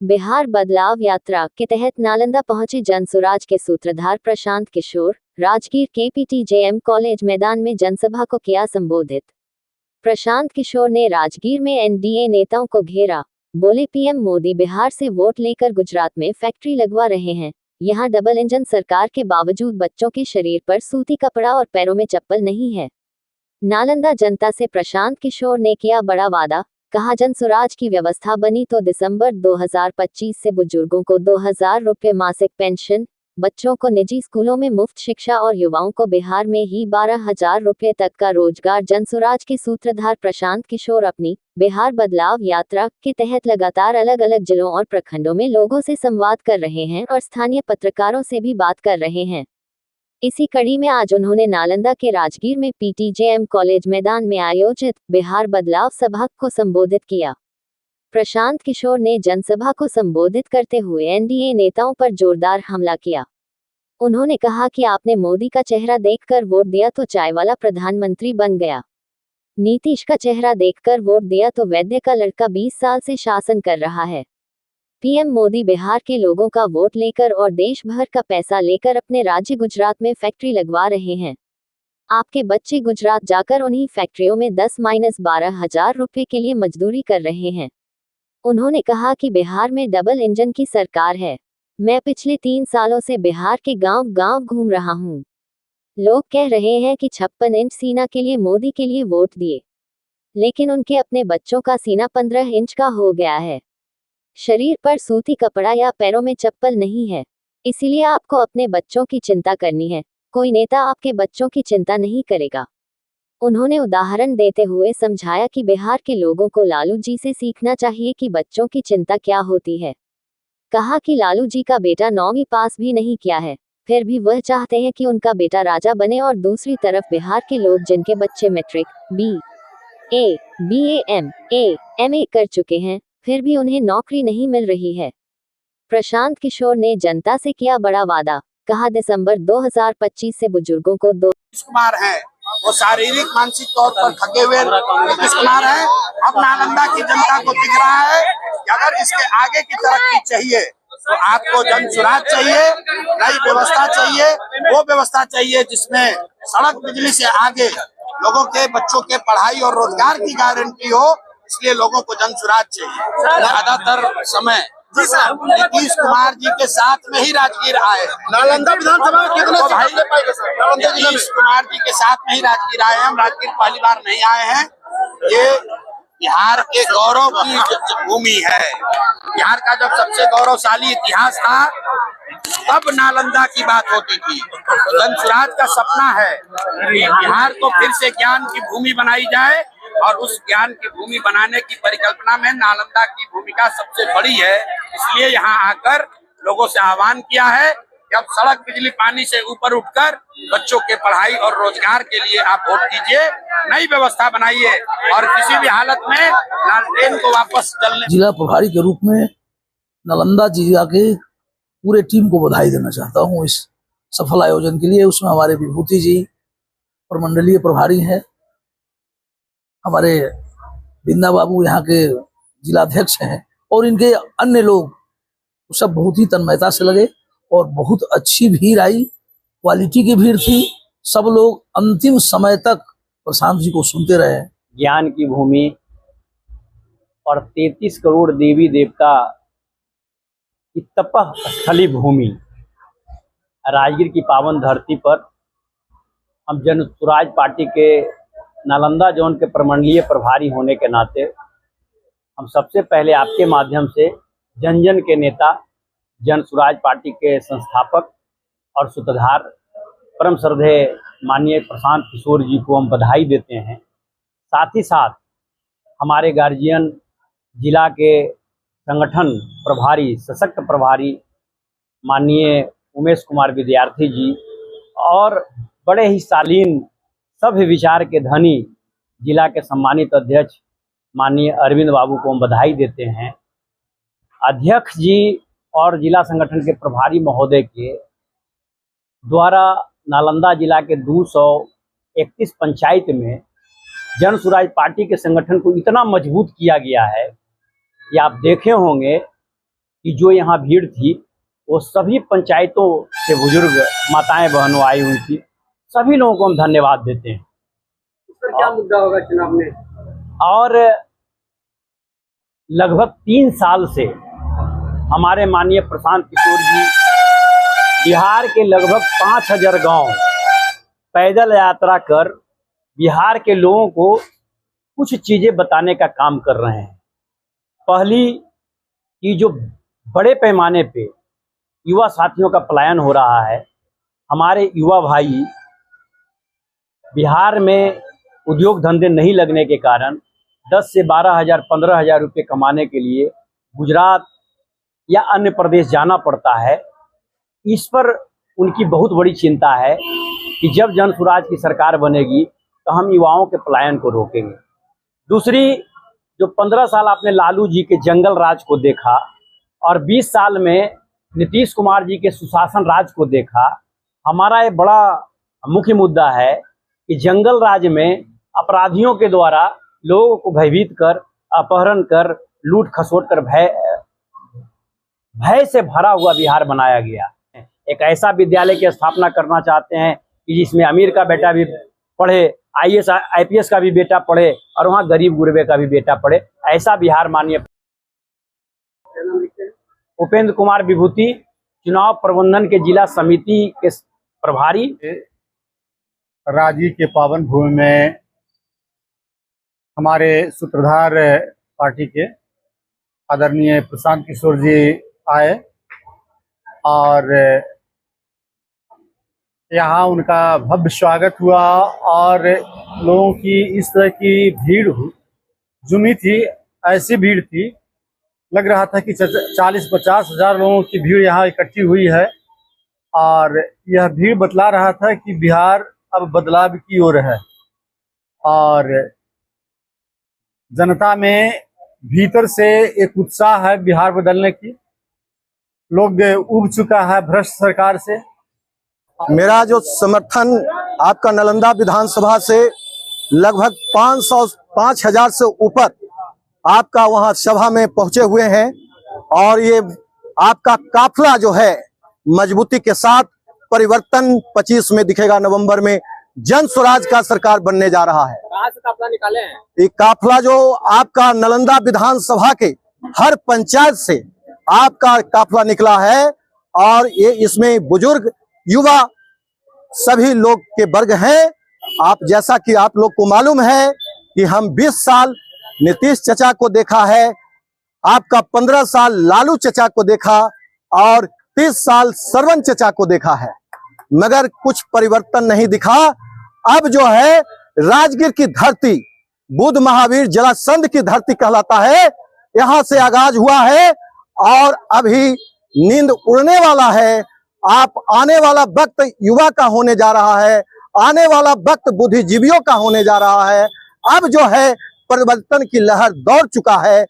बिहार बदलाव यात्रा के तहत नालंदा पहुंचे जनसुराज के सूत्रधार प्रशांत किशोर। राजगीर के पीटीजेएम कॉलेज मैदान में जनसभा को किया संबोधित। प्रशांत किशोर ने राजगीर में एनडीए नेताओं को घेरा। बोले, पीएम मोदी बिहार से वोट लेकर गुजरात में फैक्ट्री लगवा रहे हैं। यहां डबल इंजन सरकार के बावजूद बच्चों के शरीर पर सूती कपड़ा और पैरों में चप्पल नहीं है। नालंदा जनता से प्रशांत किशोर ने किया बड़ा वादा। कहा, जनसुराज की व्यवस्था बनी तो दिसंबर 2025 से बुजुर्गों को 2000 रुपये मासिक पेंशन, बच्चों को निजी स्कूलों में मुफ्त शिक्षा और युवाओं को बिहार में ही 12,000 रुपये तक का रोजगार। जनसुराज के सूत्रधार प्रशांत किशोर अपनी बिहार बदलाव यात्रा के तहत लगातार अलग अलग जिलों और प्रखंडों में लोगों से संवाद कर रहे हैं और स्थानीय पत्रकारों से भी बात कर रहे हैं। इसी कड़ी में आज उन्होंने नालंदा के राजगीर में पीटीजेएम कॉलेज मैदान में आयोजित बिहार बदलाव सभा को संबोधित किया। प्रशांत किशोर ने जनसभा को संबोधित करते हुए एनडीए नेताओं पर जोरदार हमला किया। उन्होंने कहा कि आपने मोदी का चेहरा देखकर वोट दिया तो चाय वाला प्रधानमंत्री बन गया। नीतीश का चेहरा देखकर वोट दिया तो वैद्य का लड़का 20 साल से शासन कर रहा है। पीएम मोदी बिहार के लोगों का वोट लेकर और देश भर का पैसा लेकर अपने राज्य गुजरात में फैक्ट्री लगवा रहे हैं। आपके बच्चे गुजरात जाकर उन्हीं फैक्ट्रियों में 10-12,000 रुपये के लिए मजदूरी कर रहे हैं। उन्होंने कहा कि बिहार में डबल इंजन की सरकार है। मैं पिछले 3 सालों से बिहार के गांव-गांव घूम रहा हूं। लोग कह रहे हैं कि 56 इंच सीना के लिए मोदी के लिए वोट दिए, लेकिन उनके अपने बच्चों का सीना 15 इंच का हो गया है। शरीर पर सूती कपड़ा या पैरों में चप्पल नहीं है। इसीलिए आपको अपने बच्चों की चिंता करनी है। कोई नेता आपके बच्चों की चिंता नहीं करेगा। उन्होंने उदाहरण देते हुए समझाया कि बिहार के लोगों को लालू जी से सीखना चाहिए कि बच्चों की चिंता क्या होती है। कहा कि लालू जी का बेटा 9वीं पास भी नहीं किया है, फिर भी वह चाहते हैं कि उनका बेटा राजा बने, और दूसरी तरफ बिहार के लोग जिनके बच्चे matric, BA, BA, MA, MA कर चुके हैं, फिर भी उन्हें नौकरी नहीं मिल रही है। प्रशांत किशोर ने जनता से किया बड़ा वादा। कहा, दिसंबर 2025 से बुजुर्गों को नीतीश कुमार है, वो शारीरिक मानसिक तौर पर थके हुए नीतीश कुमार है। अब नालंदा की जनता को दिख रहा है कि अगर इसके आगे की तरक्की चाहिए तो आपको जनसुराज चाहिए, नई व्यवस्था चाहिए। वो व्यवस्था चाहिए जिसमें सड़क बिजली से आगे लोगों के बच्चों के पढ़ाई और रोजगार की गारंटी हो। इसलिए लोगों को जनसुराज चाहिए। ज्यादातर समय नीतीश कुमार जी के साथ में ही राजगीर आए। नालंदा विधानसभा में कितने नीतीश कुमार जी के साथ में ही राजगीर आए। हम राजगीर पहली बार नहीं आए हैं। ये बिहार के गौरव की भूमि है। बिहार का जब सबसे गौरवशाली इतिहास था तब नालंदा की बात होती थी। तो जनसुराज का सपना है कि बिहार को फिर से ज्ञान की भूमि बनाई जाए, और उस ज्ञान की भूमि बनाने की परिकल्पना में नालंदा की भूमिका सबसे बड़ी है। इसलिए यहाँ आकर लोगों से आह्वान किया है कि अब सड़क बिजली पानी से ऊपर उठकर बच्चों के पढ़ाई और रोजगार के लिए आप वोट दीजिए, नई व्यवस्था बनाइए, और किसी भी हालत में लालटेन को वापस चलने। जिला प्रभारी के रूप में नालंदा जिला के पूरे टीम को बधाई देना चाहता हूँ इस सफल आयोजन के लिए। उसमें हमारे विभूति जी प्रमंडलीय प्रभारी हैं, हमारे बिंदा बाबू यहाँ के जिलाध्यक्ष हैं, और इनके अन्य लोग सब बहुत ही तन्मयता से लगे और बहुत अच्छी भीड़ आई, क्वालिटी की भीड़ थी। सब लोग अंतिम समय तक प्रशांत जी को सुनते रहे। ज्ञान की भूमि और 33 करोड़ देवी देवता की तपः स्थली भूमि राजगीर की पावन धरती पर हम जनसुराज पार्टी के नालंदा जोन के प्रमंडलीय प्रभारी होने के नाते हम सबसे पहले आपके माध्यम से जन जन के नेता, जनसुराज पार्टी के संस्थापक और सूत्रधार परम श्रद्धेय माननीय प्रशांत किशोर जी को हम बधाई देते हैं। साथ ही साथ हमारे गार्जियन, जिला के संगठन प्रभारी, सशक्त प्रभारी माननीय उमेश कुमार विद्यार्थी जी, और बड़े ही शालीन सभ्य विचार के धनी जिला के सम्मानित अध्यक्ष माननीय अरविंद बाबू को हम बधाई देते हैं। अध्यक्ष जी और जिला संगठन के प्रभारी महोदय के द्वारा नालंदा जिला के 231 पंचायत में जनसुराज पार्टी के संगठन को इतना मजबूत किया गया है कि आप देखे होंगे कि जो यहाँ भीड़ थी वो सभी पंचायतों से बुजुर्ग माताएं बहनों आई हुई थी। सभी लोगों को हम धन्यवाद देते हैं। इस पर क्या मुद्दा होगा चुनाव में? और लगभग 3 साल से हमारे माननीय प्रशांत किशोर जी बिहार के लगभग 5000 गांव पैदल यात्रा कर बिहार के लोगों को कुछ चीजें बताने का काम कर रहे हैं। पहली कि जो बड़े पैमाने पे युवा साथियों का पलायन हो रहा है, हमारे युवा भाई बिहार में उद्योग धंधे नहीं लगने के कारण 10 से 12,000 15,000 रुपये कमाने के लिए गुजरात या अन्य प्रदेश जाना पड़ता है। इस पर उनकी बहुत बड़ी चिंता है कि जब जन स्वराज की सरकार बनेगी तो हम युवाओं के पलायन को रोकेंगे। दूसरी, जो 15 साल आपने लालू जी के जंगल राज को देखा और 20 साल में नीतीश कुमार जी के सुशासन राज को देखा, हमारा ये बड़ा मुख्य मुद्दा है कि जंगल राज में अपराधियों के द्वारा लोगों को भयभीत कर, अपहरण कर, लूट खसोट कर भय से भरा हुआ बिहार बनाया गया। एक ऐसा विद्यालय की स्थापना करना चाहते हैं कि जिसमें अमीर का बेटा भी पढ़े, IAS IPS का भी बेटा पढ़े और वहाँ गरीब गुरबे का भी बेटा पढ़े। ऐसा बिहार माननीय उपेंद्र कुमार विभूति, चुनाव प्रबंधन के जिला समिति के प्रभारी। राजगीर के पावन भूमि में हमारे सूत्रधार पार्टी के आदरणीय प्रशांत किशोर जी आए और यहाँ उनका भव्य स्वागत हुआ और लोगों की इस तरह की भीड़ जुमी थी, ऐसी भीड़ थी, लग रहा था कि 40-50 हजार लोगों की भीड़ यहाँ इकट्ठी हुई है और यह भीड़ बतला रहा था कि बिहार अब बदलाव की ओर है और जनता में भीतर से एक उत्साह है बिहार बदलने की। लोग उब चुका है भ्रष्ट सरकार से। मेरा जो समर्थन आपका नालंदा विधानसभा से लगभग 5,000 से ऊपर आपका वहां सभा में पहुंचे हुए हैं और ये आपका काफिला जो है मजबूती के साथ परिवर्तन 25 में दिखेगा, नवंबर में जन स्वराज का सरकार बनने जा रहा है। कहाँ से काफिला निकाले हैं? ये काफिला जो आपका नालंदा विधानसभा के हर पंचायत से आपका काफिला निकला है और ये इसमें बुजुर्ग युवा सभी लोग के वर्ग हैं। आप जैसा कि आप लोग को मालूम है कि हम 20 साल नीतीश चचा को देखा है, आपका 15 साल लालू चचा को देखा और 30 साल सरवन चचा को देखा है, मगर कुछ परिवर्तन नहीं दिखा। अब जो है राजगीर की धरती बुद्ध महावीर जलासंध की धरती कहलाता है, यहाँ से आगाज हुआ है और अभी नींद उड़ने वाला है। आप आने वाला वक्त युवा का होने जा रहा है, आने वाला वक्त बुद्धिजीवियों का होने जा रहा है। अब जो है परिवर्तन की लहर दौड़ चुका है।